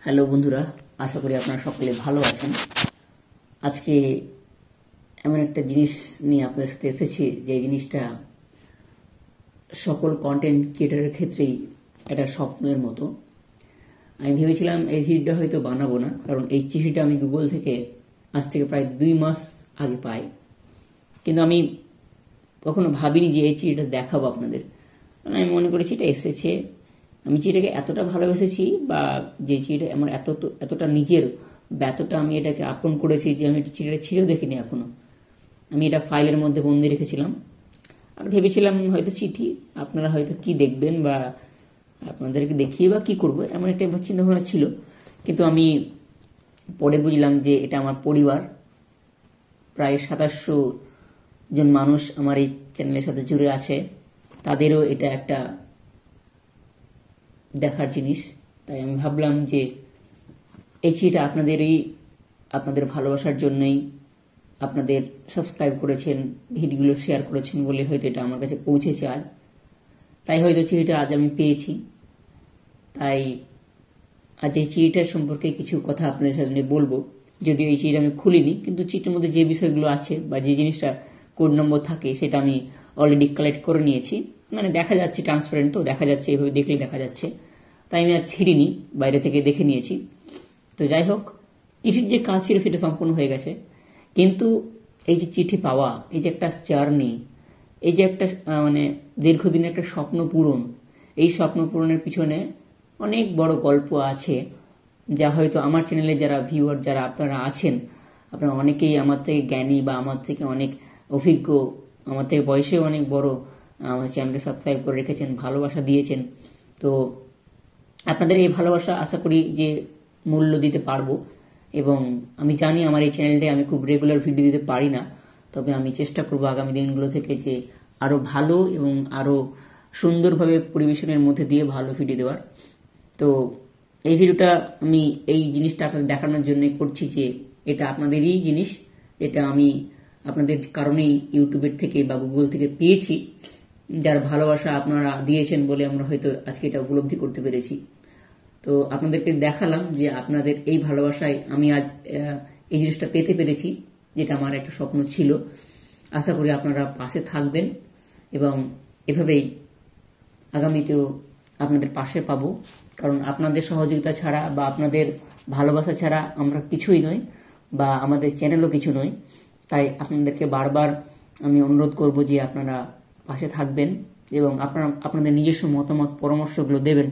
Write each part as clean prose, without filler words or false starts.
Hello বন্ধুরা, আশা করি আপনারা সকলে ভালো আছেন। আজকে এমন একটা জিনিস নিয়ে আপনাদের সাথে এসেছি যে জিনিসটা সকল কন্টেন্ট ক্রিয়েটারের ক্ষেত্রেই একটা স্বপ্নের মতো। আমি ভেবেছিলাম এই ভিডিওটা হয়তো বানাবো না, কারণ এই চিঠিটা আমি গুগল থেকে আজ থেকে প্রায় 2 মাস আগে পাই, কিন্তু আমি কখনো ভাবিনি যে এই চিঠিটা দেখাবো আপনাদের। কারণ আমি মনে করেছি এটা এসেছে, আমি চিঠিটাকে এতটা ভালোবেসেছি বা যে চিঠিটা আমার এতটা নিজের বা এতটা আমি এটাকে আপন করেছি যে আমি চিঠিটা ছিঁড়েও দেখিনি এখনো। আমি এটা ফাইলের মধ্যে বন্দি রেখেছিলাম আর ভেবেছিলাম হয়তো চিঠি আপনারা হয়তো কি দেখবেন বা আপনাদেরকে দেখিয়ে বা কি করবো, এমন একটা চিন্তা ভাবনা ছিল। কিন্তু আমি পরে বুঝলাম যে এটা আমার পরিবার, প্রায় 2700 জন মানুষ আমার এই চ্যানেলের সাথে জুড়ে আছে, তাদেরও এটা একটা দেখার জিনিস। তাই আমি ভাবলাম যে এই চিঠিটা আপনাদের ভালোবাসার জন্যই, আপনাদের সাবস্ক্রাইব করেছেন, ভিডিওগুলো শেয়ার করেছেন বলে হয়তো এটা আমার কাছে পৌঁছেছে আজ। তাই হয়তো চিঠিটা আজ আমি পেয়েছি। তাই আজ এই চিঠিটার সম্পর্কে কিছু কথা আপনাদের সামনে বলবো। যদিও এই চিঠিটা আমি খুলিনি, কিন্তু চিঠির মধ্যে যে বিষয়গুলো আছে বা যে জিনিসটা কোড নম্বর থাকে সেটা আমি অলরেডি কালেক্ট করে নিয়েছি। মানে দেখা যাচ্ছে, ট্রান্সপারেন্ট তো দেখা যাচ্ছে, এইভাবে দেখলে দেখা যাচ্ছে। তাই আমি আর ছিঁড়িনি, বাইরে থেকে দেখে নিয়েছি। তো যাই হোক, চিঠির যে কাজ ছিল সেটা সম্পূর্ণ হয়ে গেছে। কিন্তু এই যে চিঠি পাওয়া, এই যে একটা জার্নি, এই যে একটা মানে দীর্ঘদিনের একটা স্বপ্ন পূরণ, এই স্বপ্ন পূরণের পিছনে অনেক বড় গল্প আছে, যা হয়তো আমার চ্যানেলে যারা ভিউয়ার যারা আপনারা আছেন, আপনারা অনেকেই আমার থেকে জ্ঞানী বা আমার থেকে অনেক অভিজ্ঞ, আমার থেকে বয়সেও অনেক বড়, আমার চ্যানেলকে সাবস্ক্রাইব করে রেখেছেন, ভালোবাসা দিয়েছেন। তো আপনাদের এই ভালোবাসা আশা করি যে মূল্য দিতে পারবো। এবং আমি জানি আমার এই চ্যানেলটায় আমি খুব রেগুলার ভিডিও দিতে পারি না, তবে আমি চেষ্টা করবো আগামী দিনগুলো থেকে যে আরো ভালো এবং আরো সুন্দরভাবে পরিবেশনের মধ্যে দিয়ে ভালো ভিডিও দেওয়ার। তো এই ভিডিওটা আমি এই জিনিসটা আপনাদের দেখানোর জন্য করছি যে এটা আপনাদেরই জিনিস, এটা আমি আপনাদের কারণেই ইউটিউবের থেকে বা গুগল থেকে পেয়েছি, যার ভালোবাসা আপনারা দিয়েছেন বলে আমরা হয়তো আজকে এটা উপলব্ধি করতে পেরেছি। তো আপনাদেরকে দেখালাম যে আপনাদের এই ভালোবাসায় আমি আজ এই জিনিসটা পেতে পেরেছি, যেটা আমার একটা স্বপ্ন ছিল। আশা করি আপনারা পাশে থাকবেন এবং এভাবেই আগামীতেও আপনাদের পাশে পাবো। কারণ আপনাদের সহযোগিতা ছাড়া বা আপনাদের ভালোবাসা ছাড়া আমরা কিছুই নই বা আমাদের চ্যানেলও কিছু নয়। তাই আপনাদেরকে বারবার আমি অনুরোধ করব যে আপনারা পাশে থাকবেন এবং আপনাদের নিজস্ব মতামত পরামর্শগুলো দেবেন,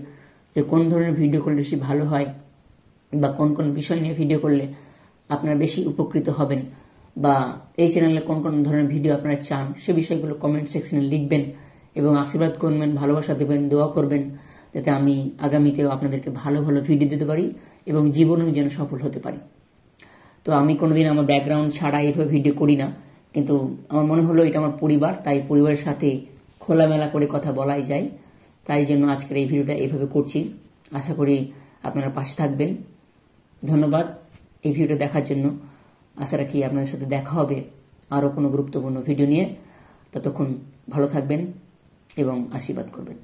যে কোন ধরনের ভিডিও করলে বেশি ভালো হয় বা কোন কোন বিষয় নিয়ে ভিডিও করলে আপনারা বেশি উপকৃত হবেন, বা এই চ্যানেলে কোন কোন ধরনের ভিডিও আপনারা চান, সে বিষয়গুলো কমেন্ট সেকশনে লিখবেন এবং আশীর্বাদ করবেন, ভালোবাসা দেবেন, দোয়া করবেন, যাতে আমি আগামীতেও আপনাদেরকে ভালো ভালো ভিডিও দিতে পারি এবং জীবনেও যেন সফল হতে পারি। তো আমি কোনোদিন আমার ব্যাকগ্রাউন্ড ছাড়া এইভাবে ভিডিও করি না, কিন্তু আমার মনে হলো এটা আমার পরিবার, তাই পরিবারের সাথে খোলামেলা করে কথা বলাই যায়। তাই জন্য আজকের এই ভিডিওটা এইভাবে করছি। আশা করি আপনারা পাশে থাকবেন। ধন্যবাদ এই ভিডিওটা দেখার জন্য। আশা রাখি আপনাদের সাথে দেখা হবে আরও কোনো গুরুত্বপূর্ণ ভিডিও নিয়ে। ততক্ষণ ভালো থাকবেন এবং আশীর্বাদ করবেন।